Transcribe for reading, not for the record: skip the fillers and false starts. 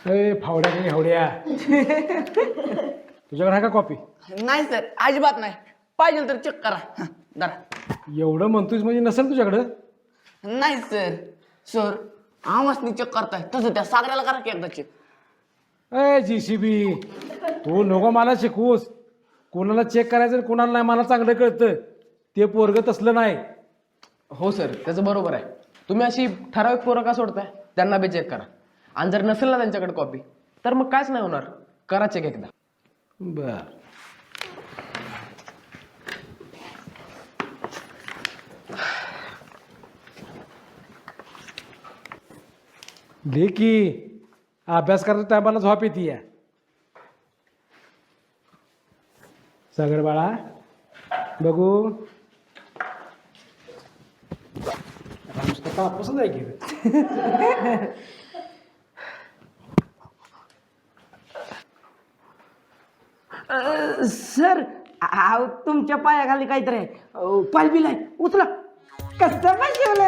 ए फावड्या की हावड्या तुझ्याकडे आहे का कॉपी? नाही सर, अजिबात नाही. पाहिजे तर चेक करा. जरा एवढं म्हणतोयस म्हणजे नसेल तुझ्याकडं. नाही सर. सर आवाजनी चेक करताय तसं त्या सागऱ्याला करा की एकदा चेक. ए JCB तू नको मला शिकवूस. कोणाला चेक करायचं कोणाला नाही मला चांगलं कळतं. ते पोरग तसलं नाही. हो सर, त्याचं बरोबर आहे. तुम्ही अशी ठराविक पोरं का सोडताय? त्यांना बी चेक करा. आणि जर नसेल ना त्यांच्याकडे कॉपी तर मग कायच नाही होणार. करा चेक एकदा. बर की अभ्यास करायच्या टायमाला झोप येते या. सागर बाळा बघू नुसतं कापूसच आहे की. सर तुमच्या पायाखाली काहीतरी आहे. पालबिल आहे, उचला. कसं बसवलं